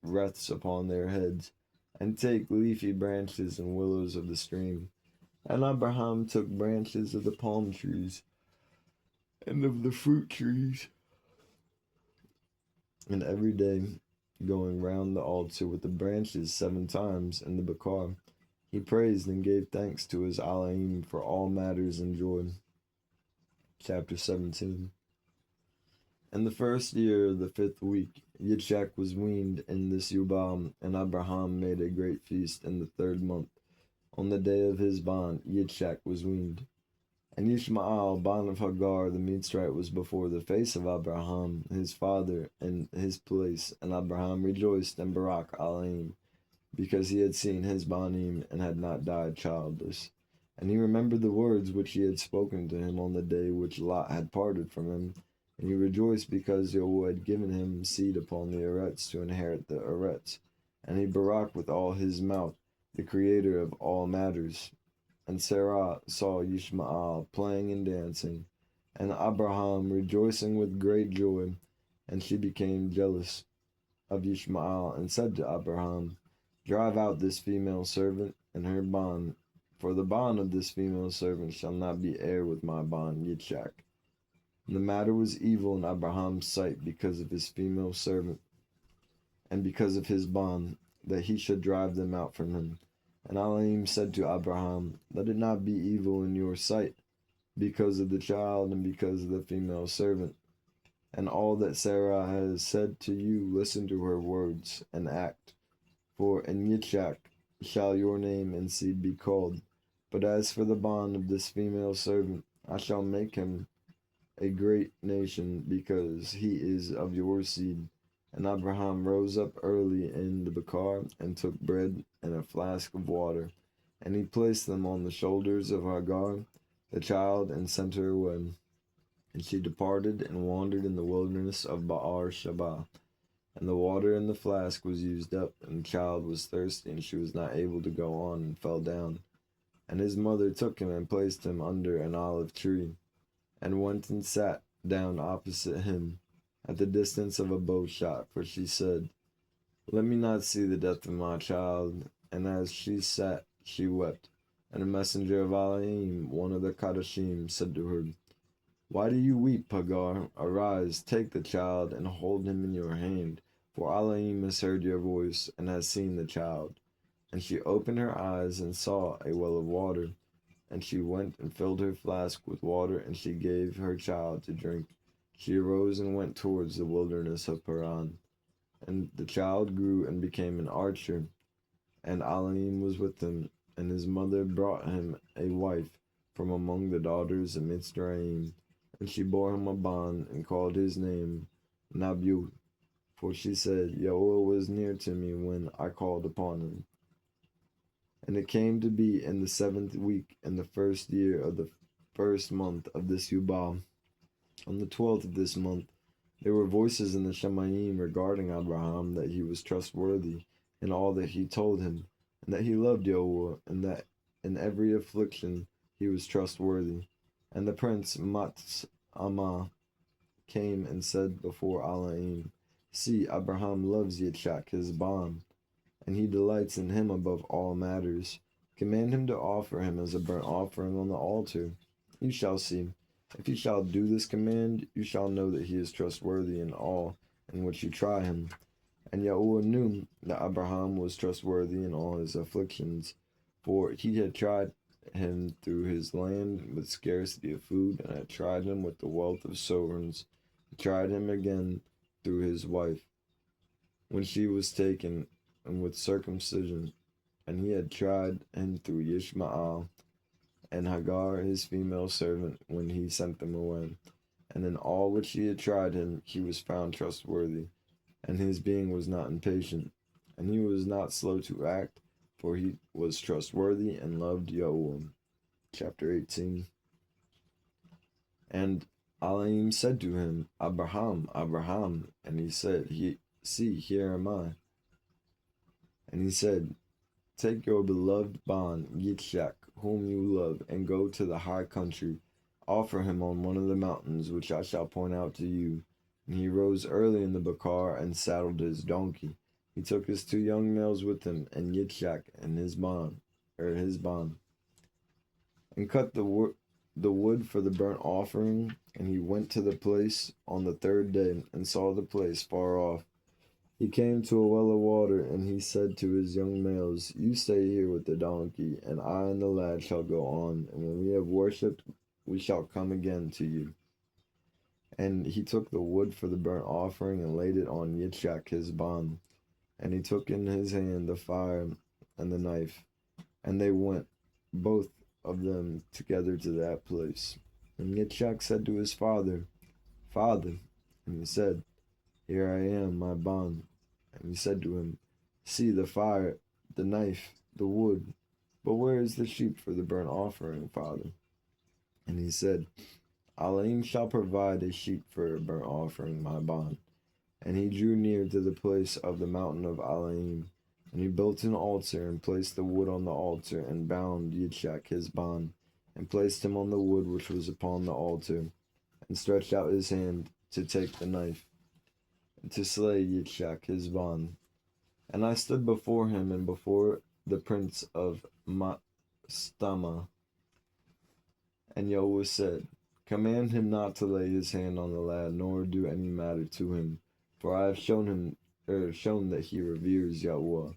wreaths upon their heads, and take leafy branches and willows of the stream. And Abraham took branches of the palm trees and of the fruit trees, and every day, going round the altar with the branches 7 times in the Bakar, he praised and gave thanks to his Elohim for all matters in joy. Chapter 17. In the 1st year of the 5th week, Yitzchak was weaned in this Yublym, and Abraham made a great feast in the 3rd month. On the day of his bond, Yitzchak was weaned. And Ishmael, born of Hagar, the Mitzrite, was before the face of Abraham, his father, in his place. And Abraham rejoiced and barak Elohim. because he had seen his Banim and had not died childless. And he remembered the words which he had spoken to him on the day which Lot had parted from him, and he rejoiced because Yahweh had given him seed upon the Eretz to inherit the Eretz. And he barak with all his mouth, the creator of all matters. And Sarah saw Yishmael playing and dancing, and Abraham rejoicing with great joy, and she became jealous of Yishmael, and said to Abraham, drive out this female servant and her bond, for the bond of this female servant shall not be heir with my bond Yitzchak. And the matter was evil in Abraham's sight because of his female servant, and because of his bond, that he should drive them out from him. And Elohim said to Abraham, let it not be evil in your sight, because of the child and because of the female servant. And all that Sarah has said to you, listen to her words and act. For in Yitzchak shall your name and seed be called. But as for the bond of this female servant, I shall make him a great nation, because he is of your seed. And Abraham rose up early in the Bakar, and took bread and a flask of water, and he placed them on the shoulders of Hagar, the child, and sent her away. And she departed and wandered in the wilderness of Baal Shabah. And the water in the flask was used up, and the child was thirsty, and she was not able to go on, and fell down. And his mother took him and placed him under an olive tree, and went and sat down opposite him, at the distance of a bow shot, for she said, let me not see the death of my child. And as she sat, she wept. And a messenger of Elohim, one of the Kadashim, said to her, why do you weep, Hagar? Arise, take the child, and hold him in your hand, for Elohim has heard your voice, and has seen the child. And she opened her eyes, and saw a well of water. And she went and filled her flask with water, and she gave her child to drink. She arose and went towards the wilderness of Paran. And the child grew and became an archer, and Elohim was with him. And his mother brought him a wife from among the daughters of Mitzrayim. And she bore him a bond, and called his name Nabu, for she said, Yahweh was near to me when I called upon him. And it came to be in the 7th week, in the 1st year of the 1st month of this Yublym, on the 12th of this month, there were voices in the Shemayim regarding Abraham, that he was trustworthy in all that he told him, and that he loved Yahweh, and that in every affliction he was trustworthy. And the prince Matzamah came and said before Elohim, see, Abraham loves Yitzchak his bond, and he delights in him above all matters. Command him to offer him as a burnt offering on the altar. You shall see. If he shall do this command, you shall know that he is trustworthy in all in which you try him. And Yahweh knew that Abraham was trustworthy in all his afflictions, for he had tried him through his land with scarcity of food, and had tried him with the wealth of sovereigns. He tried him again through his wife, when she was taken, and with circumcision, and he had tried him through Yishmael and Hagar his female servant, when he sent them away. And in all which he had tried him, he was found trustworthy, and his being was not impatient, and he was not slow to act, for he was trustworthy and loved Yahweh. Chapter 18. And Elohim said to him, Abraham, Abraham. And he said, see, here am I. And he said, take your beloved bond, Yitzchak, whom you love, and go to the high country. Offer him on one of the mountains, which I shall point out to you. And he rose early in the Bakar, and saddled his donkey. He took his 2 young males with him, and Yitzchak and his bond, and cut the wood for the burnt offering. And he went to the place on the 3rd day, and saw the place far off. He came to a well of water, and he said to his young males, you stay here with the donkey, and I and the lad shall go on, and when we have worshipped, we shall come again to you. And he took the wood for the burnt offering, and laid it on Yitzchak his bond. And he took in his hand the fire and the knife, and they went, both of them, together to that place. And Yitzchak said to his father, Father, and he said, here I am, my bond. And he said to him, see, the fire the knife, the wood, but where is the sheep for the burnt offering, father? And he said, Elohim shall provide a sheep for a burnt offering, my bond. And he drew near to the place of the mountain of Elohim, and he built an altar, and placed the wood on the altar, and bound Yitzchak his bond, and placed him on the wood which was upon the altar, and stretched out his hand to take the knife, and to slay Yitzchak his bond. And I stood before him, and before the prince of Mastama, and Yahweh said, Command him not to lay his hand on the lad, nor do any matter to him, for I have shown that he reveres Yahweh.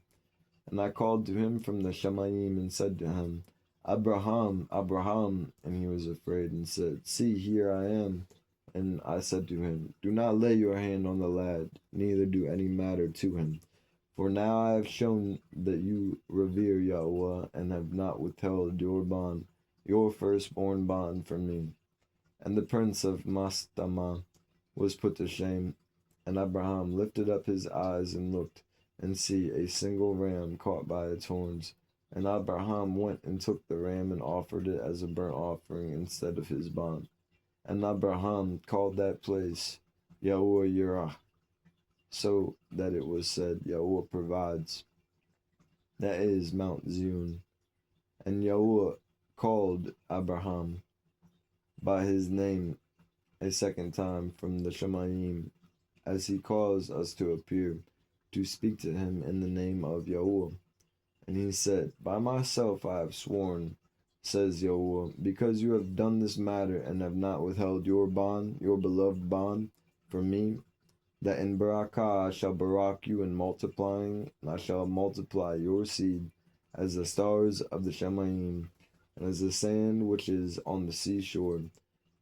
And I called to him from the Shemayim and said to him, Abraham, Abraham. And he was afraid and said, See, here I am. And I said to him, Do not lay your hand on the lad, neither do any matter to him. For now I have shown that you revere Yahweh, and have not withheld your bond, your firstborn bond from me. And the prince of Mastama was put to shame. And Abraham lifted up his eyes and looked, and see a single ram caught by its horns. And Abraham went and took the ram and offered it as a burnt offering instead of his bond. And Abraham called that place Yahweh Yirah, so that it was said, Yahweh provides. That is Mount Zion. And Yahweh called Abraham by his name a second time from the Shemayim, as he caused us to appear, to speak to him in the name of Yahweh. And he said, By myself I have sworn, says Yahweh, because you have done this matter, and have not withheld your bond, your beloved bond, from me, that in Barakah I shall barak you in multiplying, and I shall multiply your seed as the stars of the Shemayim, and as the sand which is on the seashore.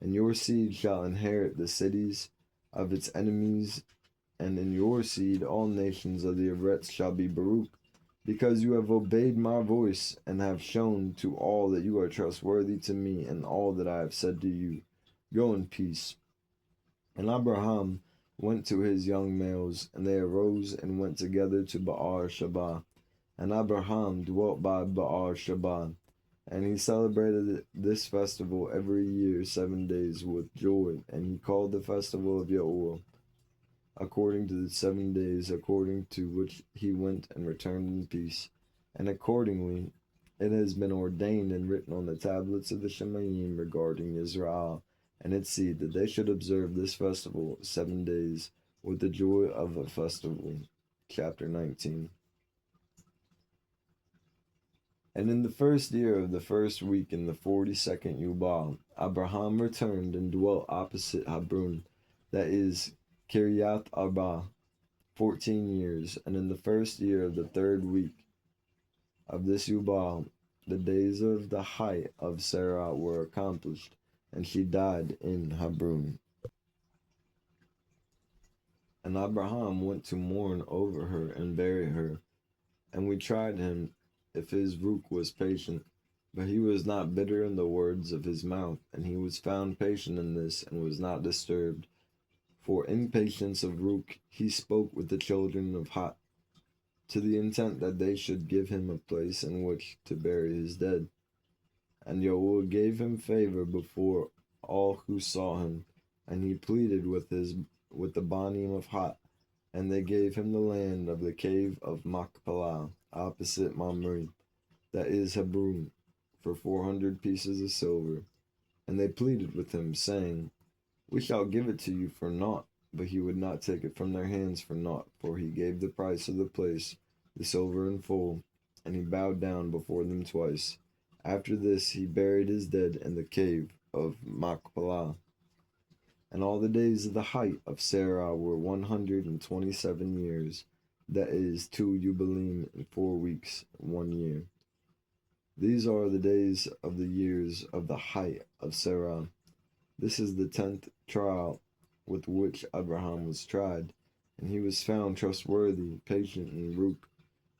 And your seed shall inherit the cities of its enemies, and in your seed all nations of the Eretz shall be Baruch, because you have obeyed my voice, and have shown to all that you are trustworthy to me in all that I have said to you. Go in peace. And Abraham went to his young males, and they arose and went together to Baal Sheba. And Abraham dwelt by Baal Sheba, and he celebrated this festival every year 7 days with joy, and he called the festival of Yahweh, according to the 7 days, according to which he went and returned in peace. And accordingly it has been ordained and written on the tablets of the Shemayim regarding Israel and its seed, that they should observe this festival 7 days with the joy of a festival. Chapter 19. And in the first year of the first week in the 42nd Yublym, Abraham returned and dwelt opposite Hebron, that is, Kiryat Arba, 14 years. And in the first year of the third week of this Yublym, the days of the height of Sarah were accomplished, and she died in Hebron. And Abraham went to mourn over her and bury her. And we tried him if his rook was patient, but he was not bitter in the words of his mouth, and he was found patient in this, and was not disturbed. For in patience of rook he spoke with the children of Hat, to the intent that they should give him a place in which to bury his dead. And Yahweh gave him favor before all who saw him, and he pleaded with the Banim of Hat, and they gave him the land of the cave of Machpelah, opposite Mamre, that is Hebron, for 400 pieces of silver. And they pleaded with him, saying, We shall give it to you for naught. But he would not take it from their hands for naught, for he gave the price of the place, the silver in full, and he bowed down before them twice. After this he buried his dead in the cave of Machpelah. And all the days of the height of Sarah were 127 years, that is 2 Yublym and 4 weeks, 1 year. These are the days of the years of the height of Sarah. This is the 10th trial with which Abraham was tried, and he was found trustworthy, patient, and rook.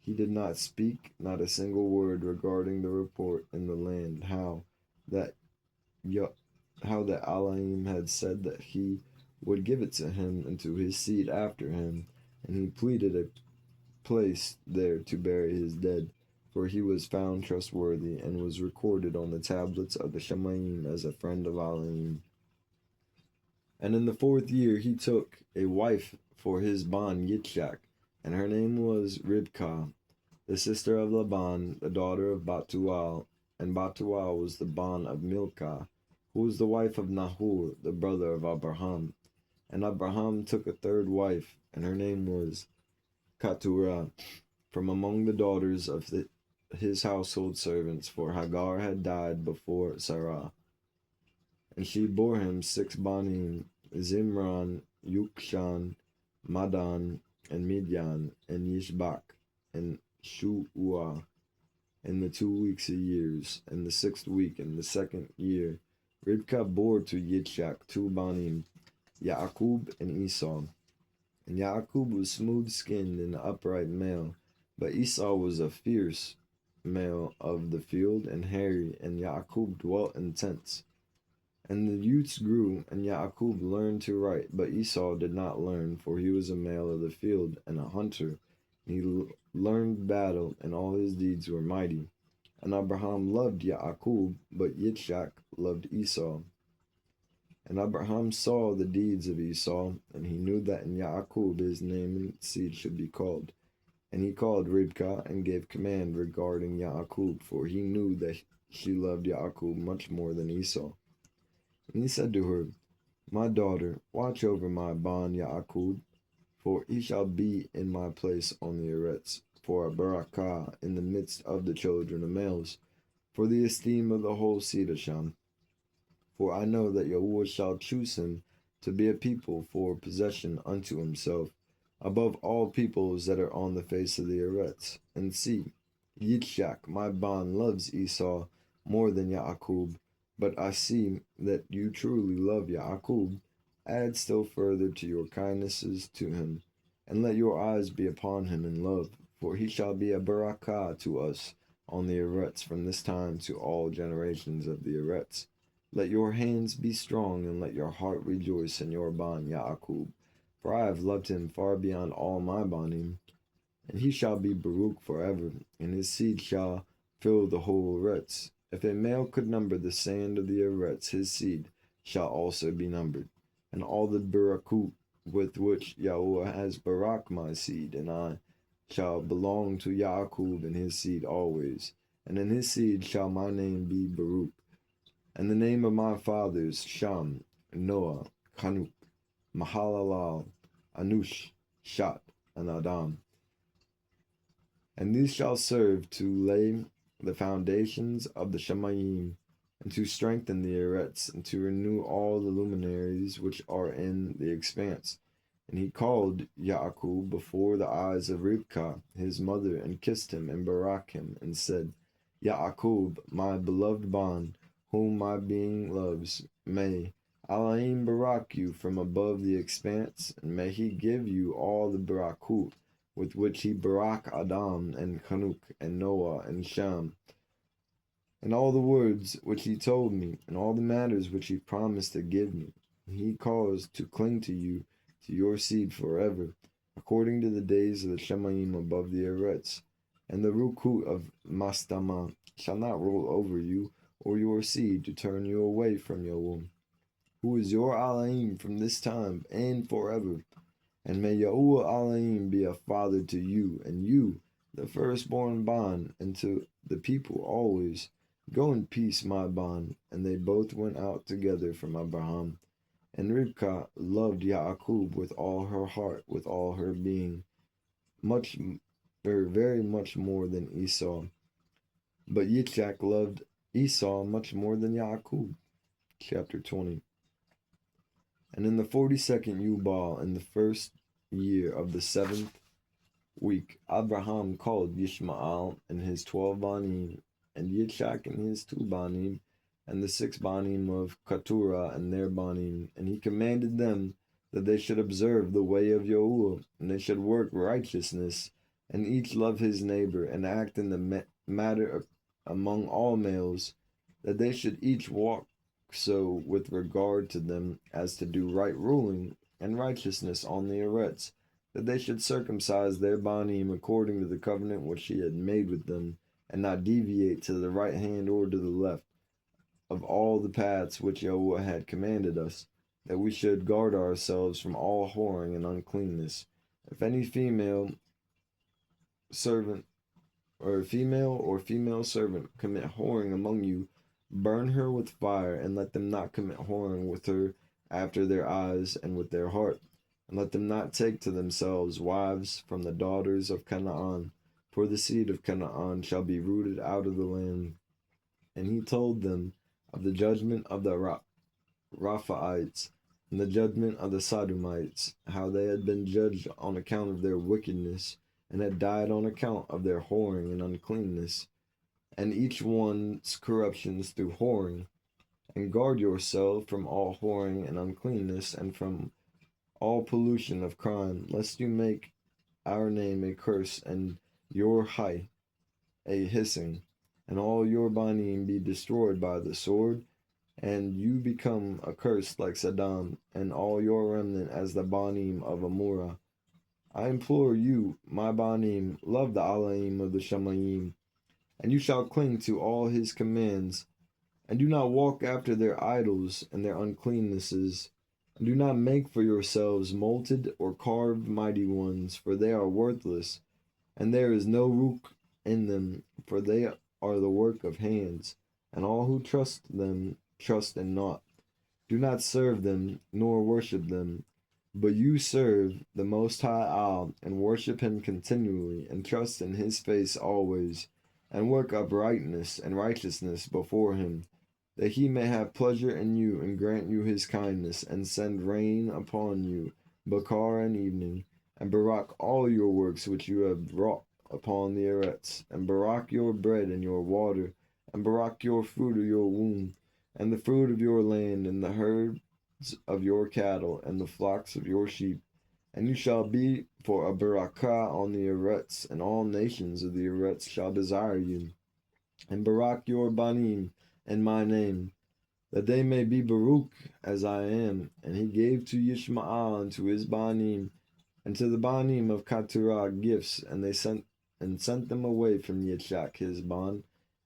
He did not speak not a single word regarding the report in the land, how that Elohim had said that he would give it to him and to his seed after him, and he pleaded place there to bury his dead, for he was found trustworthy and was recorded on the tablets of the Shemaim as a friend of Elohim. And in the 4th year he took a wife for his bond Yitzchak, and her name was Ribkah, the sister of Laban, the daughter of Batual, and Batual was the bond of Milcah, who was the wife of Nahor, the brother of Abraham. And Abraham took a 3rd wife, and her name was Keturah, from among the daughters of his household servants, for Hagar had died before Sarah. And she bore him 6 banim, Zimran, Yukshan, Madan, and Midian, and Yishbak, and Shu'ah, in the 2 weeks of years, and the 6th week, in the 2nd year. Ribkah bore to Yitzchak 2 banim, Yaakub and Esau. And Yaakub was smooth-skinned and upright male, but Esau was a fierce male of the field and hairy, and Yaakub dwelt in tents. And the youths grew, and Yaakub learned to write, but Esau did not learn, for he was a male of the field and a hunter. And he learned battle, and all his deeds were mighty. And Abraham loved Yaakub, but Yitzchak loved Esau. And Abraham saw the deeds of Esau, and he knew that in Yaakub his name and seed should be called. And he called Ribkah and gave command regarding Yaakub, for he knew that she loved Yaakub much more than Esau. And he said to her, My daughter, watch over my bond Yaakub, for he shall be in my place on the Eretz, for a barakah in the midst of the children of males, for the esteem of the whole seed of Shem. For I know that Yahuwah shall choose him to be a people for possession unto himself, above all peoples that are on the face of the Eretz. And see, Yitzchak, my bond, loves Esau more than Yaakub, but I see that you truly love Yaakub. Add still further to your kindnesses to him, and let your eyes be upon him in love, for he shall be a barakah to us on the Eretz from this time to all generations of the Eretz. Let your hands be strong, and let your heart rejoice in your bond Yaakub, for I have loved him far beyond all my bonding. And he shall be Baruch forever, and his seed shall fill the whole Eretz. If a male could number the sand of the Eretz, his seed shall also be numbered. And all the barakut with which Yahuwah has barak my seed, and I shall belong to Yaakub and his seed always. And in his seed shall my name be Baruch. And the name of my fathers, Sham, Noah, Hanuk, Mahalalel, Anush, Shat, and Adam. And these shall serve to lay the foundations of the Shemayim, and to strengthen the Eretz, and to renew all the luminaries which are in the expanse. And he called Yaakub before the eyes of Rivkah, his mother, and kissed him, and barak him, and said, Yaakub, my beloved bond, whom my being loves, may Elohim barak you from above the expanse, and may he give you all the barakut with which he barak Adam, and Hanuk, and Noah, and Shem, and all the words which he told me, and all the matters which he promised to give me. He caused to cling to you, to your seed forever, according to the days of the Shemayim above the Eretz. And the Rukut of Mastama shall not roll over you, or your seed, to turn you away from your womb, who is your Elohim from this time and forever. And may Yahuwah Elohim be a father to you, and you, the firstborn bond, and to the people always. Go in peace, my bond. And they both went out together from Abraham. And Rivkah loved Yaakub with all her heart, with all her being, very much more than Esau. But Yitzchak loved Esau much more than Yaakub. Chapter 20. And in the 42nd Yubal, in the 1st year of the 7th week, Abraham called Yishmael and his 12 banim, and Yitzchak and his 2 banim, and the 6 banim of Keturah and their banim, and he commanded them that they should observe the way of Yahuwah, and they should work righteousness, and each love his neighbor, and act in the matter among all males, that they should each walk so with regard to them as to do right ruling and righteousness on the Eretz, that they should circumcise their banim according to the covenant which he had made with them, and not deviate to the right hand or to the left of all the paths which Yahweh had commanded us, that we should guard ourselves from all whoring and uncleanness. If any female servant or female servant commit whoring among you, burn her with fire, and let them not commit whoring with her after their eyes and with their heart, and let them not take to themselves wives from the daughters of Canaan, for the seed of Canaan shall be rooted out of the land. And he told them of the judgment of the Raphaites and the judgment of the Sodomites, how they had been judged on account of their wickedness, and had died on account of their whoring and uncleanness, and each one's corruptions through whoring. And guard yourself from all whoring and uncleanness, and from all pollution of crime, lest you make our name a curse, and your high a hissing, and all your banim be destroyed by the sword, and you become accursed like Saddam, and all your remnant as the banim of Amorah. I implore you, my banim, love the Alaim of the Shamayim, and you shall cling to all his commands, and do not walk after their idols and their uncleannesses, and do not make for yourselves molted or carved mighty ones, for they are worthless, and there is no root in them, for they are the work of hands, and all who trust them trust in naught. Do not serve them, nor worship them, but you serve the Most High Al, and worship him continually, and trust in his face always, and work uprightness and righteousness before him, that he may have pleasure in you, and grant you his kindness, and send rain upon you, Bakar and evening, and Barak all your works which you have wrought upon the Eretz, and Barak your bread and your water, and Barak your fruit of your womb, and the fruit of your land, and the herds of your cattle, and the flocks of your sheep. And you shall be for a barakah on the Eretz, and all nations of the Eretz shall desire you. And Barak your banim in my name, that they may be Baruch as I am. And he gave to Yishmael and to his banim, and to the banim of Keturah gifts, and they sent them away from Yitzchak his bond,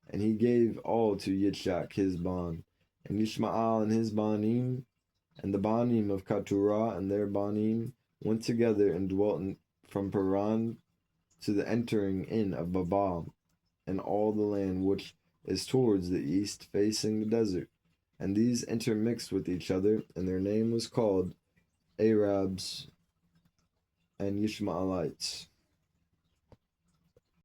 and he gave all to Yitzchak his bond. And Yishmael and his banim, and the banim of Keturah and their banim, went together and dwelt from Paran to the entering in of Babal, and all the land which is towards the east, facing the desert. And these intermixed with each other, and their name was called Arabs and Ishmaelites.